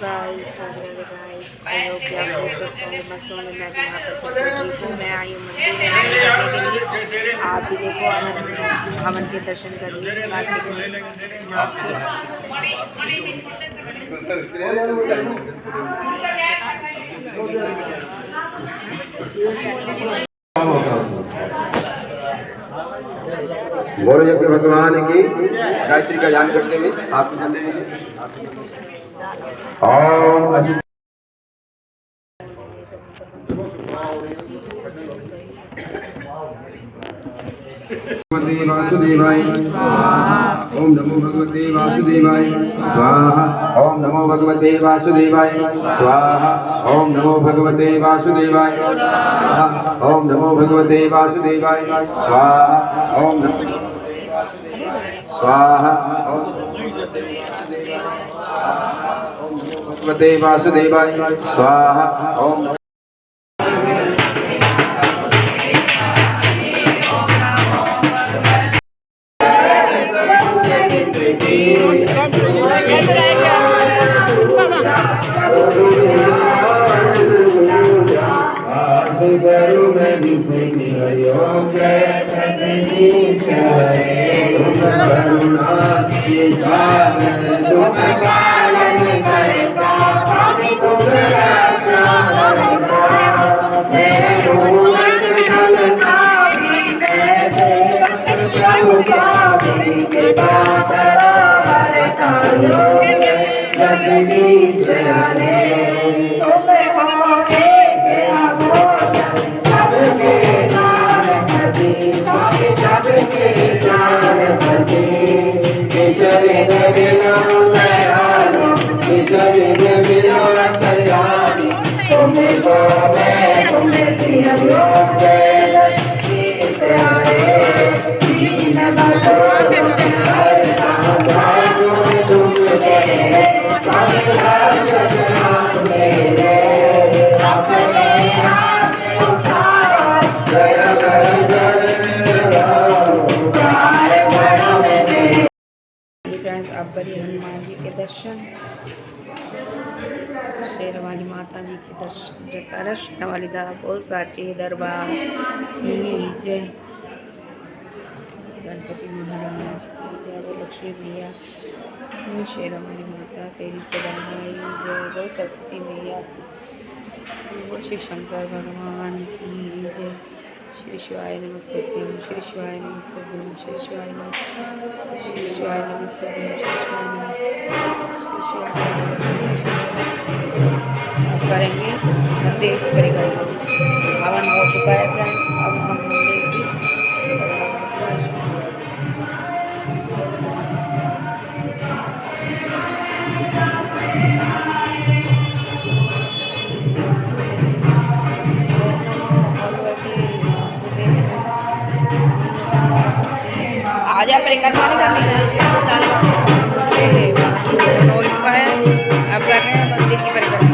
Guys, Radhe Radhe guys. I hope कि आप लोग स्वस्थ होंगे, मस्त होंगे। मैं भी यहाँ पर ठीक हूँ। मैं आई हूँ मंदिर में आनंद करने के लिए। आप भी देखो, आनंद भवन के दर्शन करिए। बोलो यज्ञ भगवान की गायत्री का ध्यान करते हुए आप चल लीजिए। ओम आशीष भगवते वासुदेवाय स्वाहा। ओम नमो भगवते वासुदेवाय स्वाहा। ओम नमो भगवते वासुदेवाय स्वाहा। ओम नमो भगवते वासुदेवाय स्वाहा। ओम नमो भगवते वासुदेवाय स्वाहा। ओम नमो स्वाहा। ओम भगवते वासुदेवाय स्वाहा। ओम अब करिए हनुमान जी के दर्शन, शेर वाली माता जी के दर्शन, जयकारा शेर वाली दा बोल साचे दरबार की जय। गणपति महाराज की जय। वो लक्ष्मी मैया, शेर वाली माता तेरी सदाई जय। वो सरस्वती मैया, वो श्री शंकर भगवान की जय। श्री शिवाय नमस्तुभ्यं, श्री शिवाय नमस्तुभ्यं, श्री शिवाय नमस्तुभ्यं, श्री शिवाय नमस्तुभ्यं, श्री शिवाय नमस्तुभ्यं, श्री शिवाय। अब करेंगे मंदिर की परिक्रमा। हवन हो चुका है फ्रेंड्स। अब हम मंदिर की आजा परिक्रमा नहीं करनी हो चुका है। अब कर रहे हैं मंदिर की परिक्रमा।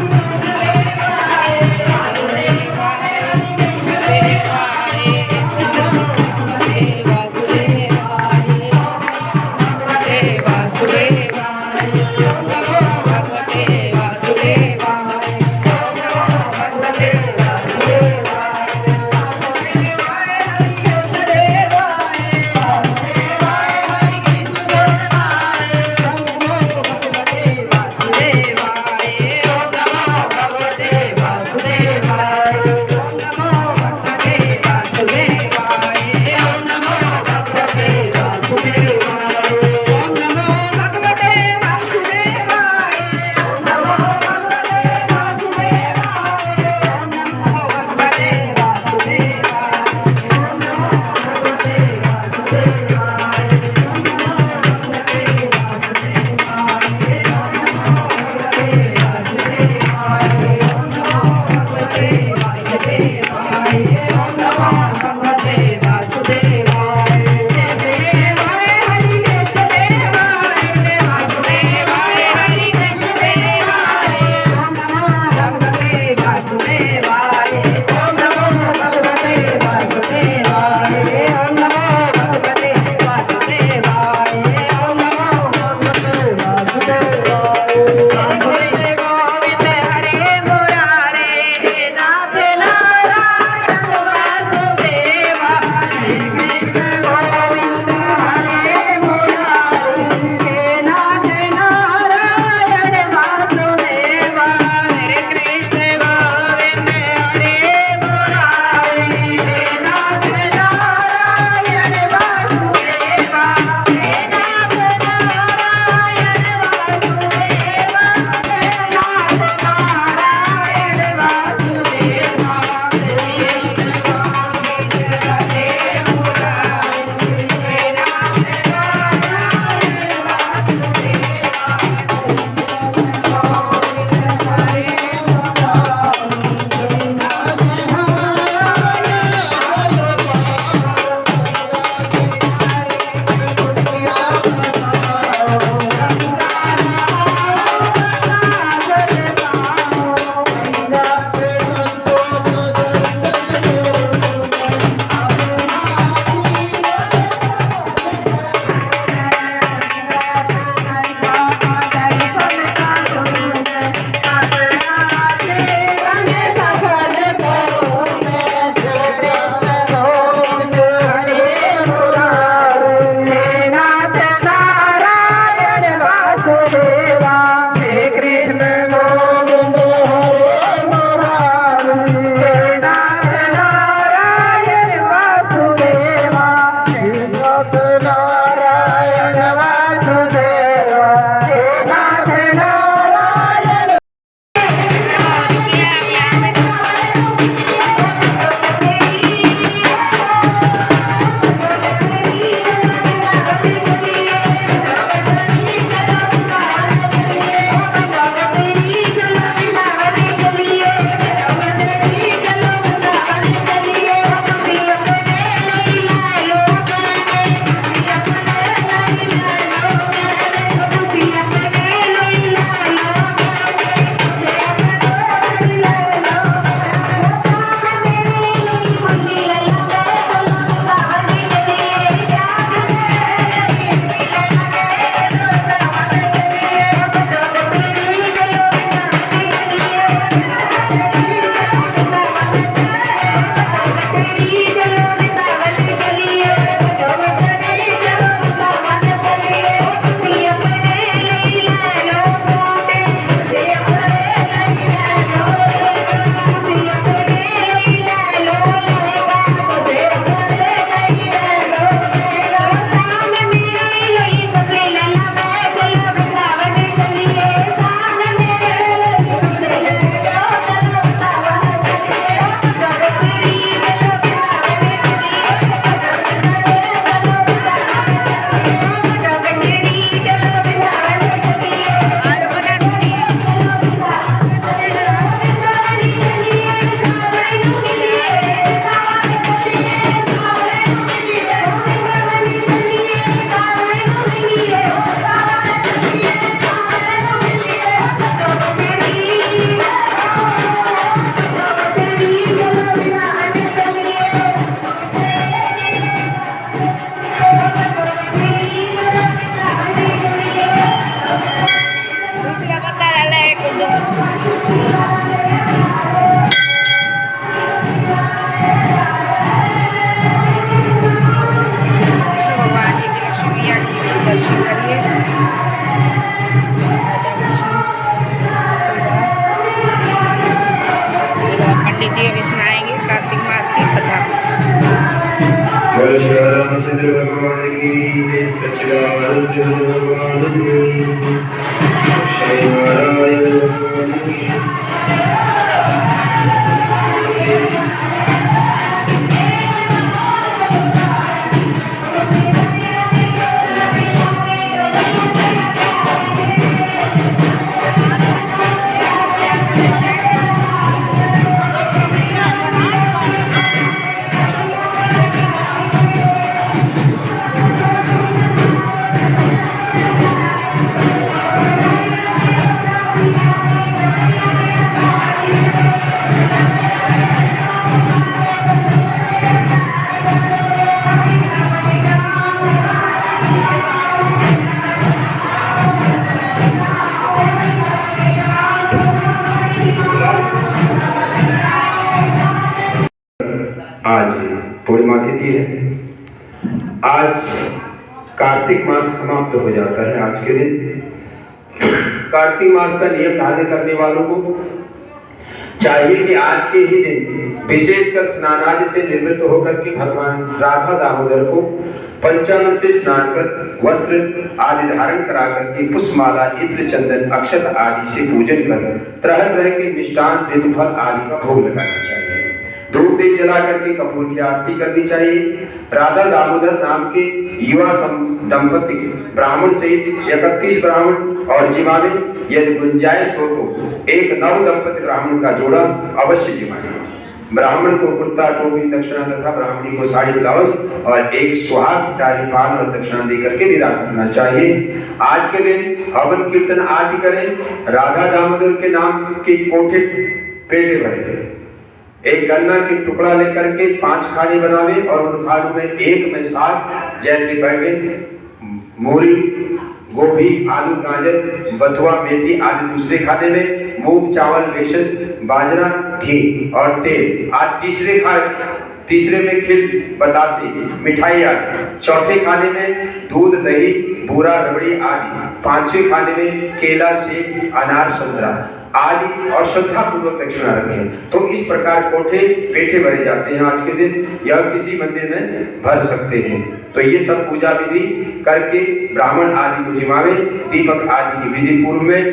भगवान जी की लक्ष्मी मैया के दर्शन करिए। पंडित जी अभी सुनाएंगे कार्तिक मास की कथा। श्री रामचंद्र भगवान की सच्चिदानंद भगवान की श्री नारायण भगवान की। आज पूर्णिमा तिथि है। आज कार्तिक मास समाप्त हो जाता है। आज के दिन कार्तिक मास का नियम धारण करने वालों को चाहिए कि आज के ही दिन विशेषकर स्नान आदि से निवृत्त होकर के भगवान राधा दामोदर को पंचामृत से स्नान कर वस्त्र आदि धारण करा करके पुष्पमाला इत्र चंदन अक्षत आदि से पूजन कर तरह तरह के मिष्टान ऋतुफल आदि का भोग लगाना चाहिए। धूप दीप जला करके कपूर की आरती करनी चाहिए। राधा दामोदर नाम के युवा दंपति ब्राह्मण सहित 31 ब्राह्मण और जिमा में यदि गुंजाइश हो तो एक नव दंपति ब्राह्मण का जोड़ा अवश्य जिमाए। ब्राह्मण को कुर्ता टोपी दक्षिणा तथा ब्राह्मणी को साड़ी ब्लाउज और एक सुहाग डाली पान और दक्षिणा देकर के विदा करना चाहिए। आज के दिन हवन कीर्तन आदि करें। राधा दामोदर के नाम के कोठे पेटे भरे। एक गन्ना के टुकड़ा लेकर के 5 खाने बनावे और उन खानों में एक में 7 जैसे बैगन, मूली, गोभी, आलू, गाजर, बथुआ, मेथी आदि दूसरे खाने में, मूंग, चावल, बेसन, बाजरा, घी और तेल आदि तीसरे में खीर, बतासे, मिठाई आदि, चौथे खाने में दूध, दही, बूरा, रबड़ी आदि, 5वें खाने में केला, सेब, अनार, संतरा आदि और श्रद्धा पूर्वक दक्षिणा रखें। तो इस प्रकार कोठे पेठे भरे जाते हैं आज के दिन। यह किसी मंदिर में भर सकते हैं। तो ये सब पूजा विधि करके ब्राह्मण आदि को जिमावे। दीपक आदि की विधि पूर्व में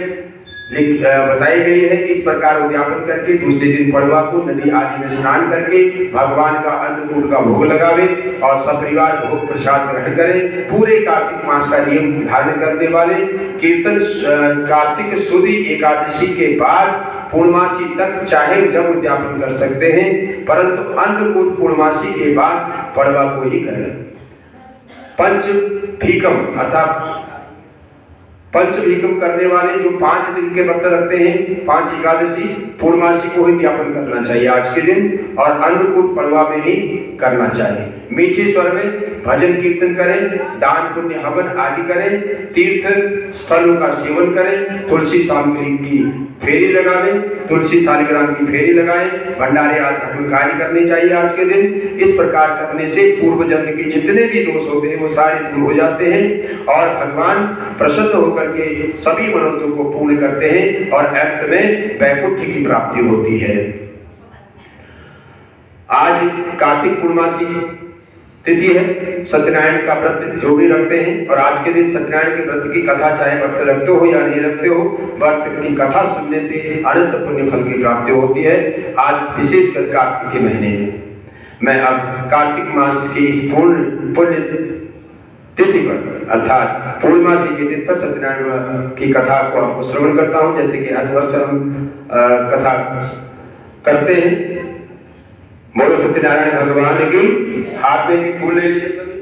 बताई गई है। इस प्रकार उद्यापन करके दूसरे दिन पड़वा को नदी आदि में स्नान करके भगवान का अन्नकूट का भोग लगावे और सपरिवार भोग प्रसाद ग्रहण करें। पूरे कार्तिक मास का नियम धारण करने वाले कीर्तन कार्तिक शुद्ध एकादशी के बाद पूर्णमासी तक चाहे जब उद्यापन कर सकते हैं, परंतु अन्नकूट पूर्णमासी के बाद पड़वा को ही करें। पंचभीकम अर्थात पंचभीकम करने वाले जो 5 दिन के व्रत रखते हैं, 5 एकादशी पूर्णमासी को ही ज्ञापन करना चाहिए आज के दिन और अन्नकूट पड़वा में ही करना चाहिए। मीठे स्वर में भजन कीर्तन करें, दान पुण्य हवन आदि करें, तीर्थ स्थलों का सेवन करें, तुलसी सामग्री की फेरी लगावें, तुलसी शालिग्राम की फेरी लगाएं, भंडारे आदि धर्म कार्य करने चाहिए आज के दिन। इस प्रकार करने से पूर्व जन्म के जितने भी दोष होते हैं वो सारे दूर हो जाते हैं और भगवान प्रसन्न होकर के सभी मनोरथों को पूर्ण करते हैं और अंत में वैकुंठ की प्राप्ति होती है। आज कार्तिक पूर्णमासी तिथि है। सत्यनारायण का व्रत जो भी रखते हैं और आज के दिन सत्यनारायण के व्रत की कथा चाहे व्रत रखते हो या नहीं रखते हो, व्रत की कथा सुनने से अनंत पुण्य फल की प्राप्ति होती है। आज विशेषकर कार्तिक के महीने में मैं अब कार्तिक मास की इस पूर्ण पुण्य तिथि पर अर्थात पूर्णमासी की तिथि पर सत्यनारायण की कथा को आपको श्रवण करता हूँ। जैसे कि हर वर्ष हम कथा करते हैं। बोलो सत्यनारायण भगवान की। हाथ में भी फूल ले लीजिए सभी,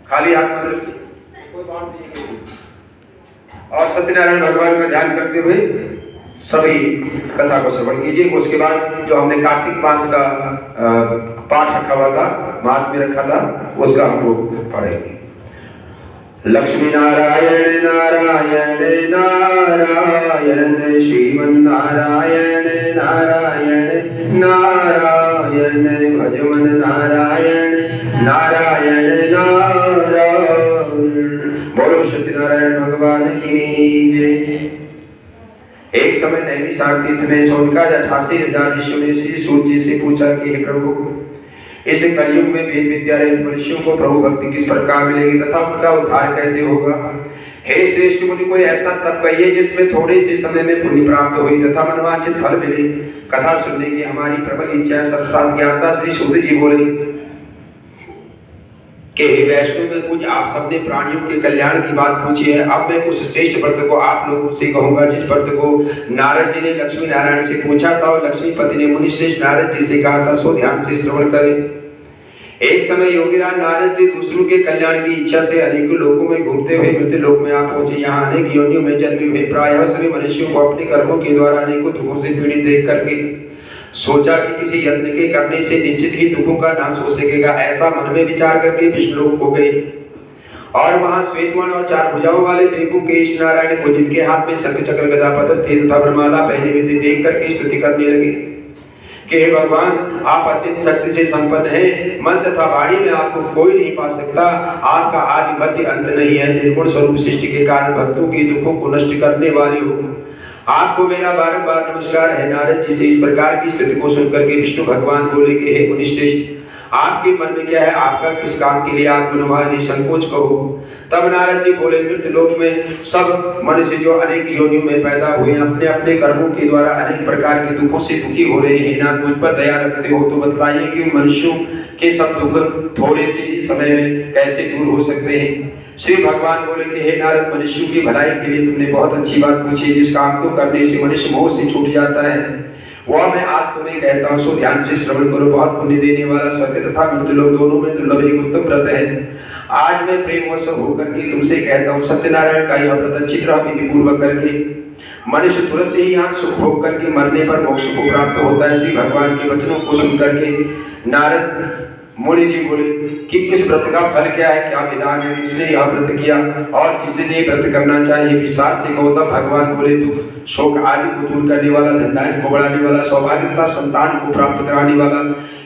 खाली हाथ में कोई बात नहीं। और सत्यनारायण भगवान का ध्यान करते हुए सभी कथा को श्रवण कीजिए। उसके बाद जो हमने कार्तिक मास का पाठ रखा हुआ था, महात्म्य रखा था, उसका हम लोग पढ़ेंगे। लक्ष्मी नारायण नारायण नारायण श्रीमन्नारायण नारायण नारायण भजमन नारायण नारायण नारायण। बोलो सत्यनारायण भगवान की जय। एक समय नैमिषारण्य तीर्थ में सोनका 88,000 ऋषियों ने श्री सूत जी से पूछा कि हे प्रभु, इस कलयुग में वेद विद्या रहित मनुष्यों को प्रभु भक्ति किस प्रकार मिलेगी तथा उनका उद्धार कैसे होगा। हे श्रेष्ठ मुनि, कोई ऐसा तप कहिए जिसमें थोड़े से समय में पुण्य प्राप्त हुई तथा मनवांछित फल मिले। कथा सुनने की हमारी प्रबल इच्छा है। सब साथ ज्ञाता श्री सूत जी बोले कि हे वैष्णव में पूज, आप सबने प्राणियों के कल्याण की बात पूछी है। अब मैं उस श्रेष्ठ व्रत को आप लोगों से कहूंगा जिस व्रत को नारद जी ने लक्ष्मी नारायण से पूछा था और लक्ष्मीपति ने मुनि श्रेष्ठ नारद जी से कहा था, सो ध्यान से श्रवण करें। एक समय योगीराज नारद जी दूसरों के कल्याण की इच्छा से अनेकों लोकों में घूमते हुए मृत्यु लोक में आ पहुंचे। यहाँ अनेक योनियों में जन्मे हुए प्रायः सभी मनुष्यों को अपने कर्मों के द्वारा अनेकों दुखों से पीड़ित देख करके सोचा कि किसी यत्न के करने से निश्चित ही दुखों का नाश हो सकेगा। ऐसा मन में विचार करके विष्णुलोक को गए और वहां श्वेतवर्ण और 4 भुजाओं वाले देवों के ईश नारायण को, जिनके हाथ में शंख चक्र गदा पद्म थे तथा वरमाला पहने हुए थे, देख करके स्तुति करने लगे कि हे भगवान, आप अत्यंत शक्ति से संपन्न हैं। मन तथा वाणी में आपको कोई नहीं पा सकता। आपका आदि मध्य अंत नहीं है। निर्गुण स्वरूप सृष्टि के कारण भक्तों के दुखों को नष्ट करने वाले हो। आपको मेरा बारंबार नमस्कार है। नारद जी से इस प्रकार की स्तुति को सुनकर के विष्णु भगवान बोले कि हे मुनिश्रेष्ठ, आपके मन में क्या है? आपका किस काम के लिए आत्मनुभाव निसंकोच कहो। तब नारद जी बोले, मृत्यु लोक में सब मनुष्य जो अनेक योनियों में पैदा हुए अपने अपने कर्मों के द्वारा अनेक प्रकार के दुखों से दुखी हो रहे हैं। नाथ, मुझ पर दया रखते हो तो बताइए कि मनुष्यों के सब दुख थोड़े से ही समय में कैसे दूर हो सकते हैं। श्री भगवान बोले कि हे नारद, मनुष्यों की भलाई के लिए तुमने बहुत अच्छी बात पूछी। जिस काम को करने से मनुष्य मोह से छूट जाता है वह मैं आज तुम्हें कहता हूँ, सो ध्यान से श्रवण करो। बहुत पुण्य देने वाला स्वर्ग तथा मृत्यु लोक दोनों में दुर्लभ एक उत्तम व्रत है। आज मैं प्रेमवश होकर के तुमसे कहता हूँ, सत्यनारायण का यह व्रत अच्छी तरह विधि पूर्वक करके मनुष्य तुरंत ही यहाँ सुख भोग करके मरने पर मोक्ष को प्राप्त होता है। श्री भगवान के वचनों को सुन करके नारद मुनि जी बोले कि इस व्रत का फल क्या है, क्या विधान है, किसने यह व्रत किया और किस दिन ये व्रत करना चाहिए, विस्तार से कहो। तब भगवान बोले, दुख शोक आदि को दूर करने वाला, धनधान्य को बढ़ाने वाला, सौभाग्य तथा संतान को प्राप्त कराने वाला,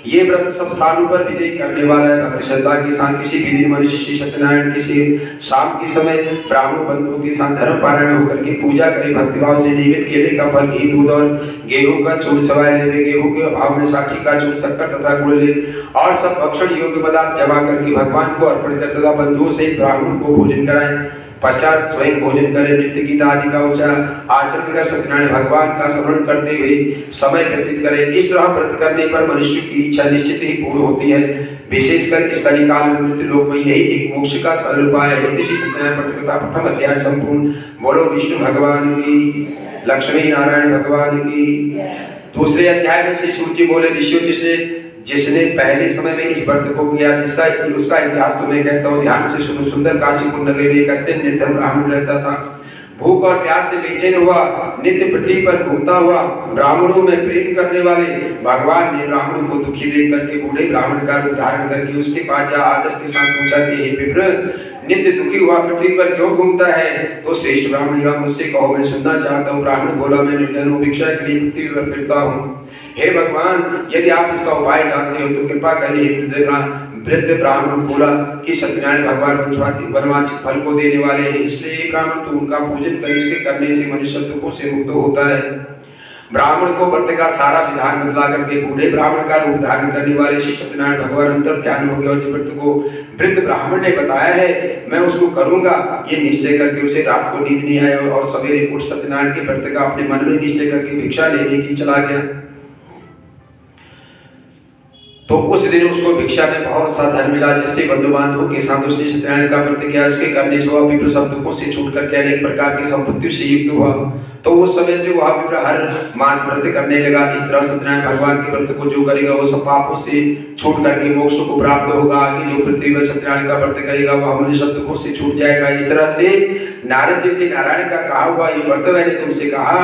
ये व्रत सब स्थानों पर विजय करने वाला है। भक्ति श्रद्धा के साथ किसी भी दिन मनुष्य श्री सत्यनारायण की शाम के समय ब्राह्मण बंधुओं के साथ धर्म पारायण होकर के पूजा करे। भक्तिभाव से नियमित केले का फल, घी, दूध और गेहूं का चूर्ण सवाए ले। गेहूं के अभाव में साठी का चूर्ण, शक्कर तथा गुड़ ले और सब भक्षण योग्य पदार्थ जमा करके भगवान को अर्पण कर तथा बंधुओं से ब्राह्मण को भोजन कराएं। पश्चात स्वयं भोजन करें। नृत्य गीत आदि का आचरण कर सत्यनारायण भगवान का स्मरण करते हुए समय व्यतीत करें। इस तरह व्रत करने पर मनुष्य की इच्छा निश्चित ही पूर्ण होती है। विशेषकर इस कलिकाल में मृत्यु लोक में यही एक मोक्ष का सरल उपाय है। इसी सत्यनारायण व्रत कथा प्रथम अध्याय संपूर्ण। बोलो विष्णु भगवान की, लक्ष्मी नारायण भगवान की। दूसरे अध्याय में श्री सूत जी बोले, ऋषियों, जिसने पहले समय में इस व्रत को किया, उसका इतिहास तुम्हें कहता हूँ, ध्यान से सुनो। सुंदर काशीपुर नगरी में एक अत्यंत निर्धन ब्राह्मण रहता था। भूख और प्यास से बेचैन हुआ नित्य पृथ्वी पर घूमता हुआ ब्राह्मणों में प्रेम करने वाले भगवान ने ब्राह्मणों को दुखी देख करके बूढ़े ब्राह्मण का रूप धारण करके उसके पास जा आदर के साथ पूछा कि हे विप्र, नित्य दुखी हुआ पृथ्वी पर क्यों घूमता है? तो श्रेष्ठ ब्राह्मण यह मुझसे कहो, मैं सुनना चाहता हूँ। ब्राह्मण बोला, मैं निर्धन हूँ, भिक्षा के लिए पृथ्वी पर फिरता हूँ। हे भगवान, यदि आप इसका उपाय जानते हो तो कृपा करिए। वृद्ध ब्राह्मण बोला कि सत्यनारायण भगवान वनवांछित फल को देने वाले हैं, इसलिए ब्राह्मण तो उनका पूजन कर, इसके करने से मनुष्य दुखों से मुक्त होता है। ब्राह्मण को व्रत का सारा विधान बतला करके बूढ़े ब्राह्मण का रूप धारण करने वाले श्री सत्यनारायण भगवान अंतर ध्यान हो गया और व्रत को वृद्ध ब्राह्मण ने बताया है मैं उसको करूंगा, ये निश्चय करके उसे रात को नींद नहीं आया और सवेरे उठ सत्यनारायण के व्रत का अपने मन में निश्चय करके भिक्षा लेने की चला गया। तो उस दिन उसको भिक्षा में बहुत सा धन मिला, जिससे बंधु बांधवों के साथ उसने सत्यनारायण का व्रत किया। इसके करने से वह विप्र सब दुखों से छूट करके अनेक प्रकार की संपत्ति से युक्त हुआ। तो उस समय से वह विप्र हर मास व्रत करने लगा। इस तरह सत्यनारायण भगवान के व्रत को जो करेगा वो सब पापों से छूट करके मोक्ष को प्राप्त होगा। आगे जो पृथ्वी पर सत्यनारायण का व्रत करेगा वह मनुष्य सब दुखों से छूट जाएगा। इस तरह से नारद जी से नारायण का कहा हुआ ये व्रत मैंने तुमसे कहा।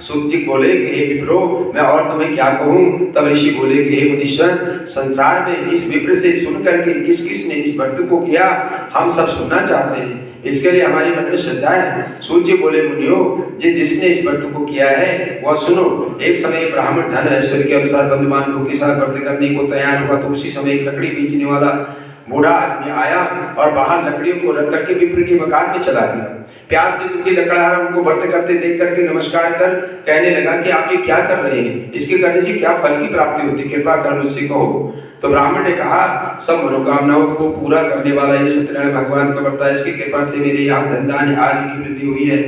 सूत जी बोले कि हे विप्रो, मैं और तुम्हें क्या कहूँ? तब ऋषि बोले कि हे मुनीश्वर, संसार में इस विप्र से सुन करके किस किस ने इस व्रत को किया, हम सब सुनना चाहते हैं। इसके लिए हमारे मन में श्रद्धा है। सूत जी बोले, मुनियो, जिसने इस व्रत को किया है वह सुनो। एक समय ब्राह्मण धन ऐश्वर्य के अनुसार बंधु बांधवों के साथ व्रत करने को तैयार हुआ, तो उसी समय एक लकड़ी बेचने वाला बूढ़ा आदमी आया और बाहर लकड़ियों को रख करके विप्र के मकान में चला गया। प्यास से दुखी लकड़हारा उनको व्रत करते देख करके नमस्कार कर कहने लगा कि आप ये क्या कर रहे हैं, इसके करने से क्या फल की प्राप्ति होती, कृपा कर मुझसे कहो। तो ब्राह्मण ने कहा, सब मनोकामनाओं को पूरा करने वाला ये सत्यनारायण भगवान का व्रत है, इसकी कृपा से मेरे यहाँ धन धान्य आदि की वृद्धि हुई है।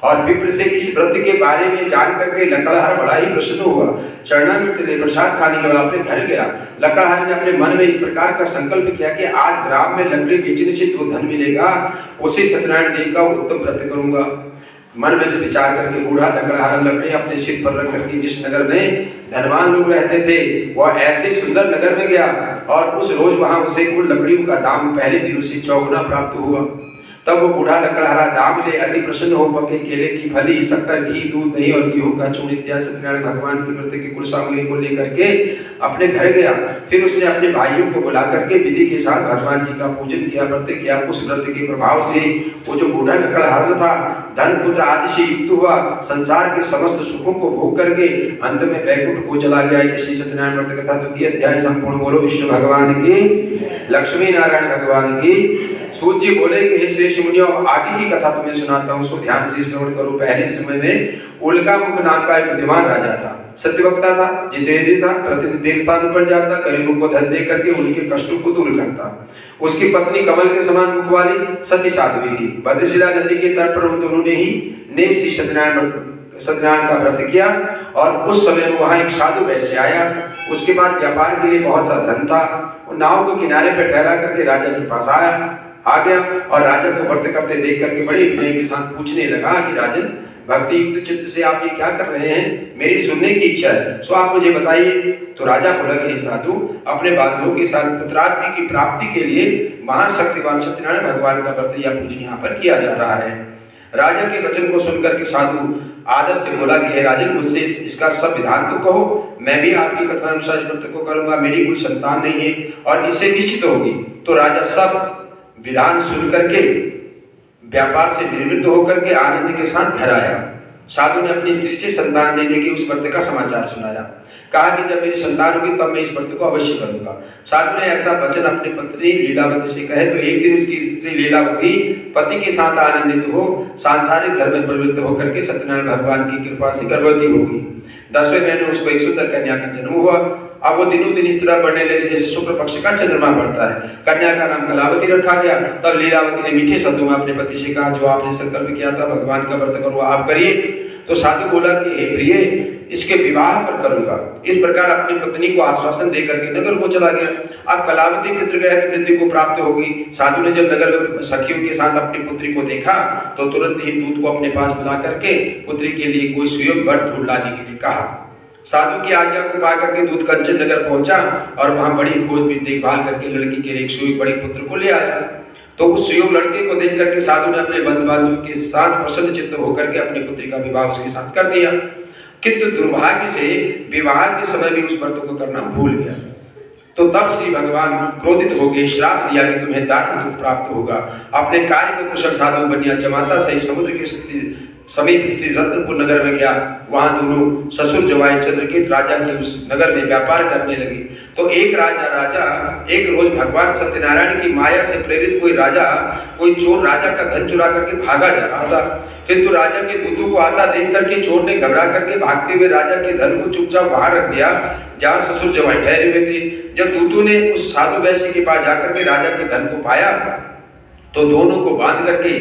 और विप्र से इस व्रत के बारे में जान करके लकड़हारा बड़ा ही प्रसन्न हुआ। चरणामृत ले प्रसाद खाने के बाद अपने घर गया। लकड़हारे ने अपने मन में इस प्रकार का संकल्प किया कि आज ग्राम में लकड़ी बेचने से जो धन मिलेगा उसे सत्यनारायण देव का उत्तम व्रत करूंगा। मन में विचार करके बूढ़ा लकड़हारा लकड़ी अपने सिर पर रख करके जिस नगर में धनवान लोग रहते थे वह ऐसे सुंदर नगर में गया और उस रोज वहां उसे कुल लकड़ियों का दाम पहले दिन उसे 4 गुना प्राप्त हुआ। तब वो बूढ़ा लकड़हारा दाम ले अति प्रसन्न हो पके केले की फली, शक्कर, घी, दूध, दही और गेहूं का चूर्ण इत्यादि सत्यनारायण भगवान की व्रत की कुल सामग्री को लेकर के अपने घर गया। फिर उसने अपने भाइयों को बुला करके विधि के साथ भगवान जी का पूजन किया, व्रत किया। उस व्रत के प्रभाव से वो जो बूढ़ा लकड़हारा था धन पुत्र आदि से युक्त हुआ, संसार के समस्त सुखों को भोग करके अंत में वैकुंठ को चला गया। श्री सत्यनारायण व्रत कथा 2 अध्याय संपूर्ण। बोलो विष्णु भगवान की, लक्ष्मी नारायण भगवान की। सूत जी बोले कि हे श्रेष्ठ मुनियों, आगे की कथा तुम्हें सुनाता हूँ, सो ध्यान से श्रवण करो। पहले समय में उल्कामुख नाम का एक बुद्धिमान राजा था, सत्यवक्ता था, जितेंद्रिय था, प्रतिदिन देवस्थान पर जाता, गरीबों को धन दे करके उनके कष्टों को दूर करता। उसकी पत्नी कमल के समान मुख वाली सती साध्वी थी। भद्रशिला नदी के तट पर उन दोनों ने श्री सत्यनारायण का व्रत किया। और उस समय वहां एक साधु वैश्य आया। उसके पास व्यापार के लिए बहुत सा धन था। वो नाव को किनारे पर ठहरा करके राजा के पास आ गया और राजा को व्रत करते देख करके बड़े विनय के साथ पूछने लगा कि राजन, भक्ति युक्त चित्त से आप ये क्या कर रहे हैं, मेरी सुनने की इच्छा है, सो आप मुझे बताइए। तो राजा बोला कि साधु, अपने बांधवों के साथ पुत्रार्थ की प्राप्ति के लिए महाशक्तिवान सत्यनारायण भगवान का व्रत या पूजन यहाँ पर किया जा रहा है। राजा के वचन को सुनकर के साधु आदर से बोला कि हे राजन, मुझसे इसका सब विधान तो कहो, मैं भी आपकी कथा अनुसार इस व्रत को करूंगा। मेरी कोई संतान नहीं है और इससे निश्चित होगी। तो राजा सब विधान सुन करके व्यापार से निवृत्त होकर के आनंद के साथ घर आया। साधु ने अपनी स्त्री से संतान देने के उस व्रत का समाचार सुनाया। कहा कि जब मेरी संतान होगी तब मैं इस व्रत को अवश्य करूंगा। साधु ने ऐसा वचन अपनी पत्नी लीलावती से कहे तो एक दिन उसकी स्त्री लीलावती पति के साथ आनंदित हो सांसारिक घर में प्रवृत्त होकर के सत्यनारायण भगवान की कृपा से गर्भवती होगी। 10वें महीने उसको एक सुंदर कन्या का जन्म हुआ। अब वो दिनों दिन इस तरह बढ़ने लगे जैसे शुक्ल पक्ष का चंद्रमा बढ़ता है। कन्या का नाम कलावती रखा गया। तब लीलावती ने मीठे शब्दों में अपने पति से कहा, जो आपने संकल्प किया था भगवान का व्रत करो, आप करिए। तो साधु बोला कि हे प्रिय, इसके विवाह पर करूंगा। इस प्रकार अपनी पत्नी को आश्वासन देकर के नगर को चला गया। अब कलावती पितृगृह में वृद्धि को प्राप्त होगी। साधु ने जब नगर में सखियों के साथ अपनी पुत्री को देखा तो तुरंत ही दूत को अपने पास बुला करके पुत्री के लिए कोई सुयोग वर ढूंढ लाने के लिए कहा। साधु की आज्ञा को पा करके दूत कंचन नगर पहुंचा और वहां बड़ी खोजबीन देखभाल करके लड़की के लिए एक सुयोग बड़ी पुत्र को ले आया। तो उस सुयोग लड़के को देख करके साधु ने अपने बंधु बांधवों के साथ प्रसन्न चित्त होकर के अपनी पुत्री का विवाह उसके साथ कर दिया। किंतु दुर्भाग्य से विवाह के समय भी उस व्रत को करना भूल गया। तो तब श्री भगवान क्रोधित हो गए, श्राप दिया कि तुम्हें दारुण दुख प्राप्त होगा। अपने कार्य में कुशल साधु बनिया जमाता सहित समुद्र के समीप स्त्री रत्नपुर नगर में गया। वहां दोनों ससुर जवाई चंद्रकेत राजा के उस नगर में व्यापार करने लगे। तो एक एक रोज भगवान सत्यनारायण की माया से प्रेरित कोई चोर राजा का धन चुरा करके भागा जा रहा था। किंतु राजा के दूतों को आता देख करके चोर ने घबरा करके भागते हुए राजा के धन को चुपचाप बाहर रख दिया जहाँ ससुर जवाई ठहरे हुए थे। जब दूतों ने उस साधु वैश्य के पास जाकर के राजा के धन को पाया तो दोनों को बांध करके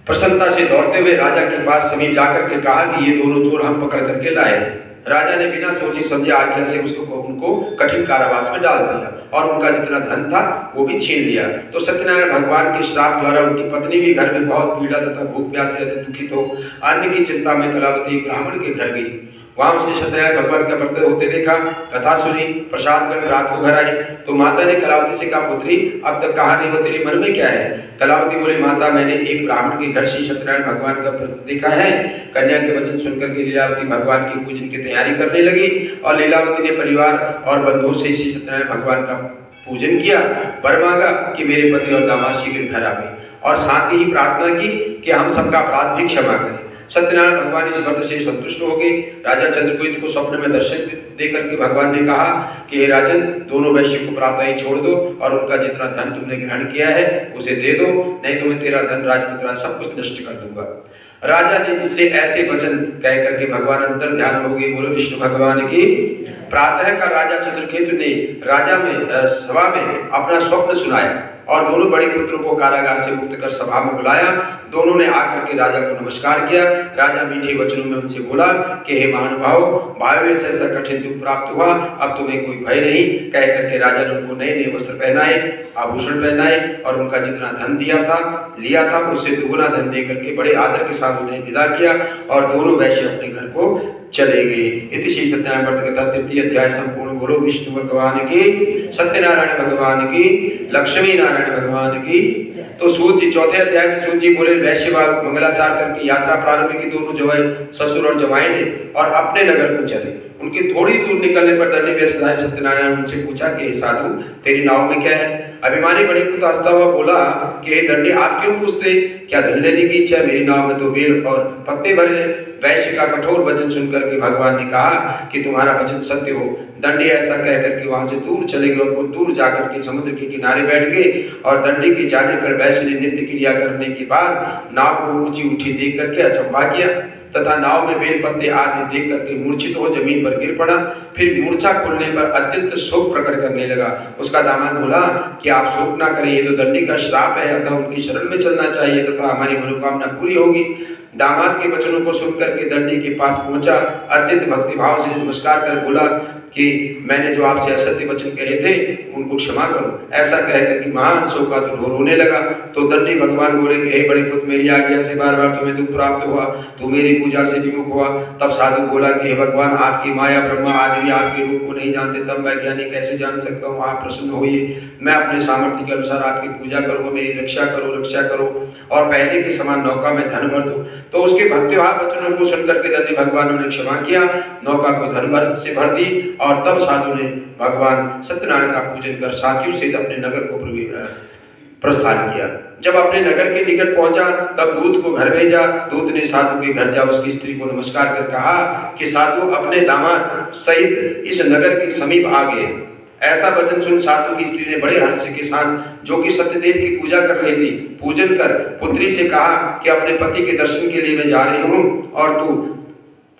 प्रसन्नता से दौड़ते हुए राजा के पास समीप जाकर के कहा कि ये दोनों चोर हम पकड़ करके लाए हैं। राजा ने बिना सोचे समझे आज्ञा से उनको कठिन कारावास में डाल दिया और उनका जितना धन था वो भी छीन लिया। तो सत्यनारायण भगवान के श्राप द्वारा उनकी पत्नी भी घर में बहुत पीड़ा तथा भूख प्यास से दुखित हो अन्न की चिंता में कलावती ब्राह्मण के घर गई। वहां उसे सत्यनारायण भगवान का व्रत होते देखा, कथा सुनी, प्रसाद कर रात को घर आई। तो माता ने कलावती से कहा, पुत्री अब तक कहा नहीं हो, तेरे मन में क्या है? कलावती बोली, माता मैंने एक ब्राह्मण के घर श्री सत्यनारायण भगवान का व्रत देखा है। कन्या के वचन सुनकर के लीलावती भगवान की पूजन की तैयारी करने लगी और लीलावती ने परिवार और बंधुओं से श्री सत्यनारायण भगवान का पूजन किया। वर मांगा कि मेरे पति और दामाद शीघ्र घर आ गए। और साथ ही प्रार्थना की कि हम सबका अपराध भी क्षमा करें। सत्यनारायण भगवान इस व्रत से संतुष्ट हो गए। राजा चंद्रकेतु को स्वप्न में दर्शन देकर के भगवान ने कहा कि हे राजन, दोनों वैश्य को प्रातः ही छोड़ दो और उनका जितना धन तुमने ग्रहण किया है उसे दे दो, नहीं तो मैं तेरा धन राजपुत्र सब कुछ नष्ट कर दूंगा। राजा ने जिससे ऐसे वचन कह करके भगवान अंतर ध्यान हो गए। बोलो विष्णु भगवान की। प्रातः का राजा चंद्रकेतु ने राजा में सभा में अपना स्वप्न सुनाया और दोनों बड़े पुत्रों को कारागार से मुक्त कर सभा में बुलाया। दोनों ने आकर के राजा को नमस्कार किया। राजा मीठे वचनों में उनसे बोला कि हे महानुभाव, भाइयों से ऐसा कठिन दुख प्राप्त हुआ, अब तुम्हें कोई भय नहीं। कह करके राजा ने उनको नए नए वस्त्र पहनाए, आभूषण पहनाए और उनका जितना धन लिया था उससे दुगुना धन दे करके बड़े आदर के साथ उन्हें विदा किया और दोनों वैश्य अपने घर को चले गए। इति श्री सत्यनारायण व्रत कथा 3 अध्याय संपूर्ण। बोलो विष्णु भगवान की, सत्यनारायण भगवान की, लक्ष्मी नारायण भगवान की। तो सूत जी 4 अध्याय में सूत जी बोले वैश्य मंगलाचार करके यात्रा प्रारंभ की। दोनों जवाई ससुर और जवाई ने और अपने नगर को चले। उनकी थोड़ी दूर निकलने पर दंडी व्यवसाय सत्यनारायण उनसे पूछा कि साधु, तेरी नाव में क्या है? अभिमानी बड़ी पुत्र हंसता हुआ बोला कि हे दंडी, आप क्यों पूछते? क्या धन लेने की इच्छा? मेरी नाव में तो बेल और पत्ते भरे हैं। वैश्य का कठोर वचन सुनकर के भगवान ने कहा कि तुम्हारा वचन सत्य हो। दंडी ऐसा कहकर के वहां से दूर चले गए और वो दूर जाकर के समुद्र के किनारे बैठ गए और दंडी के जाने पर वैश्य ने नित्य क्रिया करने के बाद नाव को ऊंची उठी देख करके अचंभा किया तथा नाव में बेल पत्ते आदि देख करके मूर्छित हो जमीन पर गिर पड़ा। फिर मूर्छा खुलने पर अत्यंत शोक प्रकट करने लगा। उसका दामाद बोला कि आप शोक ना करें, ये तो दंडी का श्राप है, अतः उनकी शरण में चलना चाहिए तथा हमारी मनोकामना पूरी होगी। दामाद के वचनों को सुनकर के दंडी के पास पहुंचा, अत्यंत भक्तिभाव से नमस्कार कर बोला कि मैंने जो आपसे असत्य वचन कहे थे उनको क्षमा करो। ऐसा कहकर कि महान शोकातुर रोने लगा। तो दंडी भगवान बोले कि हे बड़े पुत्र, मेरी आज्ञा से बार बार तुम्हें दुख प्राप्त हुआ, तू मेरी पूजा से विमुख हुआ। तब साधु बोला कि हे भगवान, आपकी माया ब्रह्मा आज भी आपके रूप को नहीं जानते, तब वैज्ञानिक कैसे जान सकता हूँ? आप प्रसन्न होइए, मैं अपने सामर्थ्य के अनुसार आपकी पूजा करूंगा, मेरी रक्षा करो और पहले के समान नौका में धन भर दो। तो उसके भक्तिभाव वचनों को सुनकर के दंडी भगवान ने क्षमा किया, नौका को धन भर से भर दी और तब साधु ने भगवान सत्यनारायण का पूजन कर साथियों से अपने नगर को प्रस्थान किया। जब अपने नगर के निकट पहुंचा तब दूत को घर भेजा। दूत ने साधु के घर जा उसकी स्त्री को नमस्कार कर कहा कि साधु अपने दामाद सहित इस नगर के समीप आ गए। ऐसा वचन सुन साधु की स्त्री ने बड़े हर्ष के साथ, जो कि सत्यदेव की पूजा कर रही थी, पूजन कर पुत्री से कहा कि अपने पति के दर्शन के लिए मैं जा रही हूँ और तू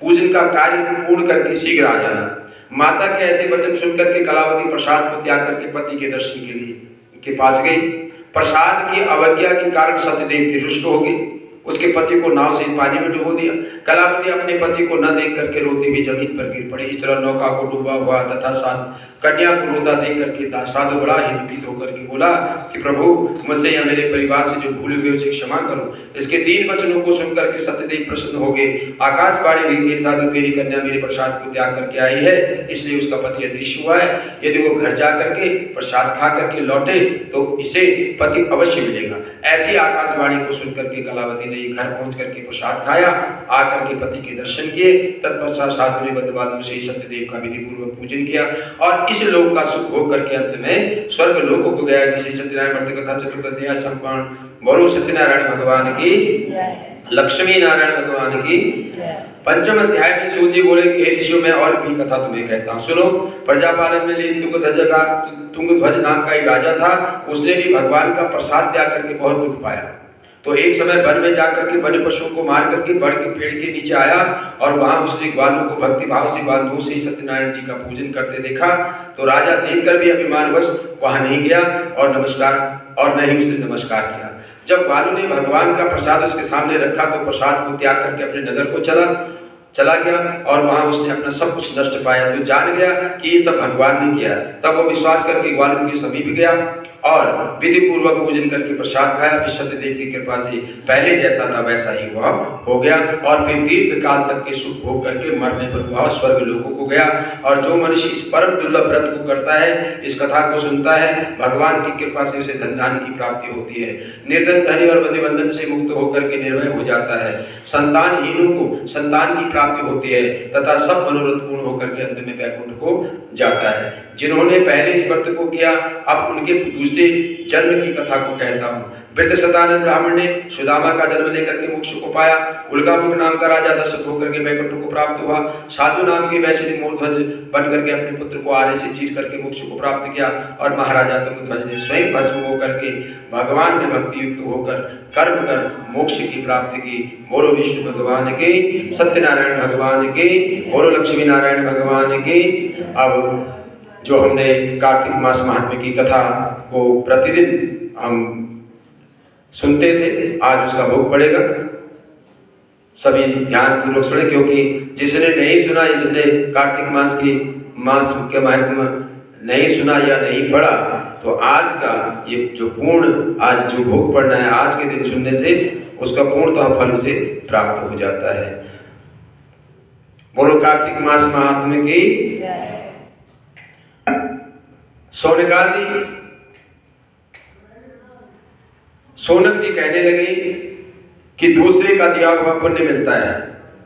पूजन का कार्य पूर्ण करके शीघ्र आ जाना। माता के ऐसे वचन सुनकर के कलावती प्रसाद को त्याग करके पति के दर्शन के पास गई। प्रसाद की अवज्ञा के कारण सत्यदेव की रुष्ट हो गई, उसके पति को नाव से पानी में डुबो दिया। कलावती अपने पति को न देख करके रोती हुई जमीन पर गिर पड़ी। इस तरह नौका को डूबा हुआ तथा कन्या को रोता देख करके साधु बड़ा हिंसित होकर के बोला कि प्रभु, मुझसे या मेरे परिवार से जो भूल हुए उसे क्षमा करो। इसके 3 वचनों को सुनकर के सत्यदेव प्रसन्न हो गए। आकाशवाणी हुई कि साधु तेरी कन्या मेरे प्रसाद को त्याग करके आई है, इसलिए उसका पति अदृश्य हुआ है। यदि वो घर जा करके प्रसाद खा करके लौटे तो इसे पति अवश्य मिलेगा। ऐसी आकाशवाणी को सुनकर के कलावती ने घर पहुंच करके प्रसाद खाया, आकर के पति के दर्शन किए। तत्पश्चात साधु ने बद्ध से सत्यदेव का विधि पूर्वक पूजन किया और इस लोक का सुख भोग करके अंत में स्वर्ग लोकों को गया। जिसे सत्यनारायण व्रत कथा 4 अध्याय संपूर्ण। बोलो सत्यनारायण भगवान की, लक्ष्मी नारायण भगवान की। 5 अध्याय में सूत जी बोले कि हे ऋषियों, मैं और भी कथा तुम्हें कहता हूँ, सुनो। प्रजापालन में तुंगध्वज नाम का एक राजा था। उसने भी भगवान का प्रसाद त्याग करके बहुत दुख पाया। तो एक समय वन में जाकर के वन्य पशुओं को मार करके बड़ के पेड़ के नीचे आया और वहां उसने ग्वालों को भक्ति भाव से बांधों से सत्यनारायण जी का पूजन करते देखा। तो राजा देखकर भी अभिमानवश वहां नहीं गया और न ही उसने नमस्कार किया। जब ग्वालों ने भगवान का प्रसाद उसके सामने रखा तो प्रसाद को त्याग करके अपने नगर को चला गया और वहां उसने अपना सब कुछ नष्ट पाया। तो जान गया कि ये सब भगवान ने किया। तब वो विश्वास करके ग्वालों के समीप गया और विधि पूर्वक पूजन करके प्रसाद खाया। फिर सत्यदेव की कृपा से पहले जैसा था वैसा ही वह हो गया और फिर दीर्घ काल तक के सुख भोग करके मरने पर वह स्वर्ग लोकों को गया। और जो मनुष्य इस परम दुर्लभ व्रत को करता है, इस कथा को सुनता है, भगवान की कृपा से उसे धन धान्य की प्राप्ति होती है। निर्धन धनी और बंधन से मुक्त होकर के निर्भय हो जाता है। संतानहीनों को संतान की प्राप्ति होती है तथा सब मनोरथ पूर्ण होकर के अंत में वैकुंठ को जाता है। जिन्होंने पहले इस व्रत को किया, अब उनके दूसरे जन्म की कथा को कहता हूँ। वृद्ध सतानंद ब्राह्मण ने सुदामा का जन्म लेकर के मोक्ष को पाया। उल्कामुख नाम का राजा दशरथ होकर के वैकुंठ को प्राप्त हुआ। साधु नाम के वैश्य ने मोरध्वज बन करके अपने पुत्र को आरे से चीर करके मोक्ष को प्राप्त किया। और महाराजा तुंगध्वज ने स्वयं भस्म होकर के भगवान में भक्ति युक्त होकर कर्म कर मोक्ष की प्राप्ति की। बोलो विष्णु भगवान के, सत्यनारायण भगवान के, बोलो लक्ष्मी नारायण भगवान के। अब जो हमने कार्तिक मास महात्म्य की कथा को प्रतिदिन हम सुनते थे, आज उसका भोग पड़ेगा। सभी ध्यान पूर्वक सुने, क्योंकि जिसने नहीं सुना, जिसने कार्तिक मास के महत्व नहीं सुना या नहीं पढ़ा, तो आज का ये जो पूर्ण आज जो भोग पड़ना है, आज के दिन सुनने से उसका पूर्णतः फल से प्राप्त हो जाता है। बोलो कार्तिक मास महात्म्य की। सोनक जी कहने लगे कि दूसरे का दिया हुआ पुण्य मिलता है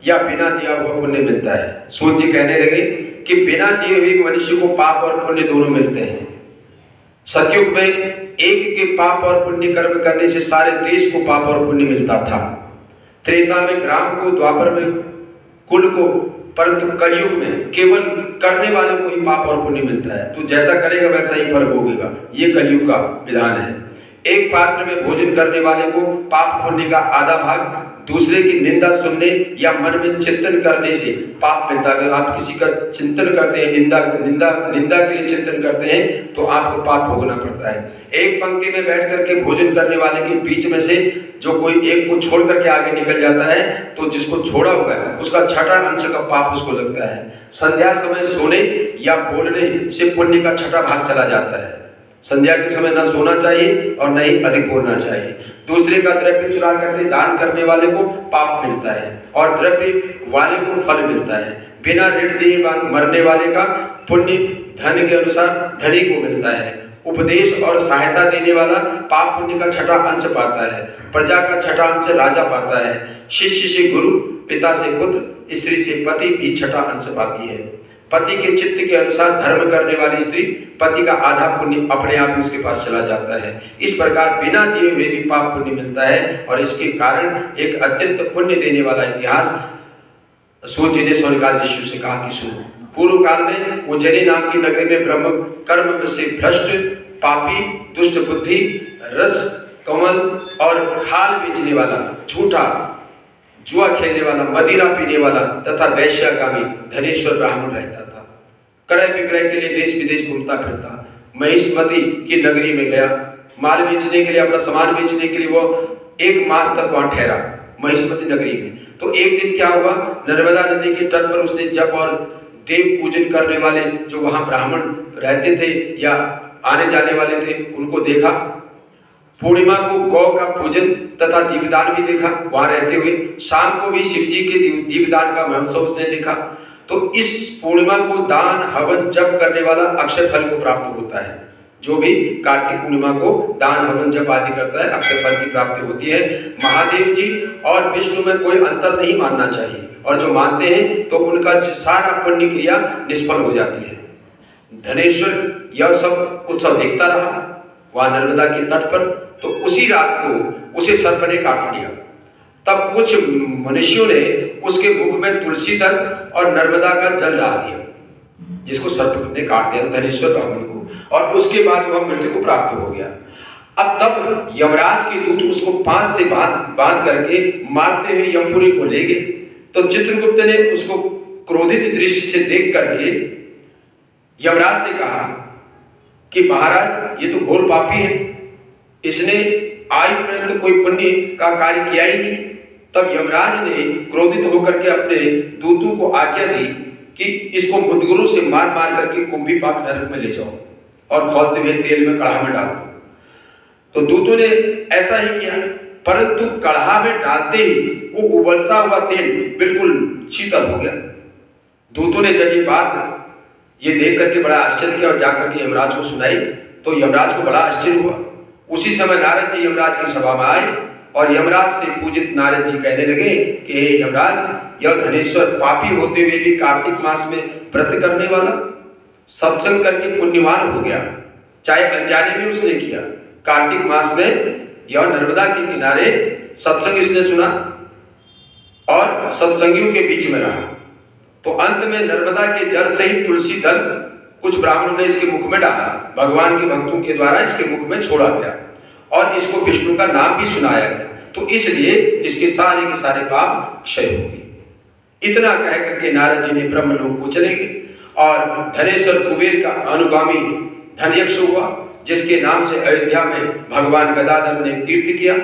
या बिना दिया हुआ पुण्य मिलता है। सूत जी कहने लगे कि बिना दिए हुए मनुष्य को पाप और पुण्य दोनों मिलते हैं। सतयुग में एक के पाप और पुण्य कर्म करने से सारे देश को पाप और पुण्य मिलता था। त्रेता में ग्राम को, द्वापर में कुल को, परंतु कलयुग में केवल करने वाले को ही पाप और पुण्य मिलता है। तो जैसा करेगा वैसा ही फल भोगेगा। ये कलयुग का विधान है। एक पात्र में भोजन करने वाले को पाप पुण्य का आधा भाग, दूसरे की निंदा सुनने या मन में चिंतन करने से पाप मिलता है। अगर आप किसी का चिंतन करते हैं, निंदा के लिए चिंतन करते हैं, तो आपको पाप भोगना पड़ता है। एक पंक्ति में बैठ करके भोजन करने वाले के बीच में से जो कोई एक को छोड़ करके आगे निकल जाता है, तो जिसको छोड़ा हुआ है उसका छठा अंश का पाप उसको लगता है। संध्या समय सोने या बोलने से पुण्य का छठा भाग चला जाता है। संध्या के समय न सोना चाहिए और न ही अधिक बोलना चाहिए। दूसरे का द्रव्य चुरा करके दान करने वाले को पाप मिलता है और द्रव्य वाले को फल मिलता है। बिना ऋण दिए मरने वाले का पुण्य धन के अनुसार धनी को मिलता है। उपदेश और सहायता देने वाला पाप पुण्य का छठा अंश पाता है। प्रजा का छठा अंश राजा पाता है। शिष्य से गुरु, पिता से पुत्र, स्त्री से पति भी छठा अंश पाती है। पति के चित्त के अनुसार धर्म करने वाली स्त्री, पति का आधा पुण्य अपने आप उसके पास चला जाता है। इस प्रकार बिना दिए हुए भी पाप पुण्य मिलता है और इसके कारण एक अत्यंत पुण्य देने वाला इतिहास सूत जी ने सोनकाल ऋषि से कहा कि सुनो। पूर्व काल में उज्जैनी नाम की नगरी में ब्रह्म कर्म से भ्रष्ट, पापी, दुष्ट बुद्धि, रस कमल और खाल बेचने वाला, झूठा, जुआ खेलने वाला, मदिरा पीने वाला तथा वैश्यागामी धनेश्वर ब्राह्मण रहता था। क्रय विक्रय के लिए देश विदेश घूमता फिरता। महिष्मति की नगरी में गया। माल बेचने के लिए, अपना सामान बेचने के लिए वो 1 मास तक वहां ठहरा महिष्मति नगरी में। तो एक दिन क्या हुआ, नर्मदा नदी के तट पर उसने जप और देव पूजन करने वाले जो वहां ब्राह्मण रहते थे या आने जाने वाले थे उनको देखा। पूर्णिमा को गौ का पूजन तथा दीपदान भी देखा वहां रहते हुए। शाम को भी शिव जी के दीपदान का महोत्सव उसने देखा। तो इस पूर्णिमा को दान हवन जप करने वाला अक्षय फल को प्राप्त होता है। जो भी कार्तिक पूर्णिमा को दान हवन जप आदि करता है, अक्षय फल की प्राप्ति होती है। महादेव जी और विष्णु में कोई अंतर नहीं मानना चाहिए, और जो मानते हैं तो उनका सारा पुण्य क्रिया निष्फल हो जाती है। धनेश्वर यह सब उत्सव देखता रहा वहां नर्मदा के तट पर। तो उसी रात को उसे सर्प ने काट लिया। तब कुछ मनुष्यों ने उसके मुख में तुलसी दल और नर्मदा का जल डाल दिया, जिसको सर्प ने काट दिया धनेश्वर ब्राह्मण को, और उसके बाद वह मृत्यु को प्राप्त हो गया। अब तब यमराज के दूत उसको पांच से बांध करके मारते हुए यमपुरी को ले गए। तो चित्रगुप्त ने उसको क्रोधित दृष्टि से देख करके यमराज से कहा कि महाराज ये तो घोर पापी है, इसने आयु पर्यंत कोई पुण्य का कार्य किया ही नहीं। तब यमराज ने क्रोधित होकर के अपने दूतों को आज्ञा दी कि इसको मुदगरों से मार मार करके कुंभीपाक नरक में ले जाओ और खौलते हुए तेल में कढ़ा में डाल दो। तो दूतों ने ऐसा ही किया, परंतु कढ़ा में डालते ही वो उबलता हुआ तेल बिल्कुल शीतल हो गया। दूतों ने जब ये बात ये देख करके बड़ा आश्चर्य किया और जाकर के यमराज को सुनाई। तो यमराज को बड़ा आश्चर्य हुआ। उसी समय नारद जी यमराज की सभा में आए और यमराज से पूजित नारद जी कहने लगे कि हे यमराज, यह धनेश्वर पापी होते हुए भी कार्तिक मास में व्रत करने वाला सत्संग करके पुण्यवान हो गया, चाहे अनजाने में उसने किया। कार्तिक मास में यह नर्मदा के किनारे सत्संग इसने सुना और सत्संगियों के बीच में रहा। तो अंत में नर्मदा के जल सहित तुलसी दल कुछ ब्राह्मणों ने इसके मुख में डाला, भगवान के भक्तों के द्वारा इसके मुख में छोड़ा गया और इसको विष्णु का नाम भी सुनाया गया। तो इसलिए इसके सारे के सारे पाप क्षय हो गए। इतना कह करके नारद जी ने ब्रह्मलोक को चले गए और धनेश्वर कुबेर का अनुगामी धनयक्ष हुआ, जिसके नाम से अयोध्या में भगवान गदाधर ने तीर्थ किया।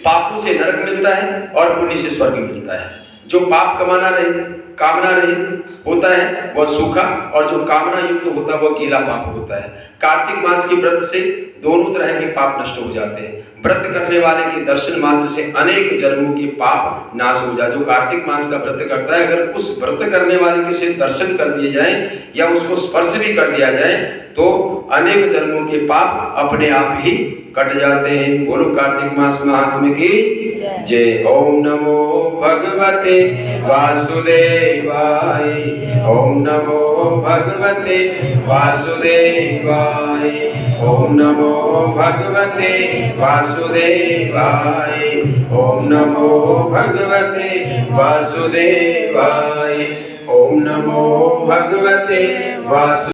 पापों से नरक मिलता है और पुण्य से स्वर्ग मिलता है। जो पाप कामना रहित होता है वह सूखा, और जो कामना युक्त होता है वह गीला पाप होता है। कार्तिक मास के व्रत से दोनों तरह के पाप नष्ट हो जाते हैं। व्रत करने वाले के दर्शन मात्र से अनेक जन्मों के पाप नाश हो जाए। जो कार्तिक मास का व्रत करता है, अगर उस व्रत करने वाले के से दर्शन कर दिए जाए या उसको स्पर्श भी कर दिया जाए तो अनेक जन्मों के पाप अपने आप ही कट जाते हैं। बोलो कार्तिक मास महात्म्य की जय। ओम नमो भगवते वासुदेवाय। ओम नमो भगवते वासुदेवाय। ओम नमो भगवते वासुदेवाय। ओम नमो भगवते वासुदेवाय। ओम नमो भगवते वासु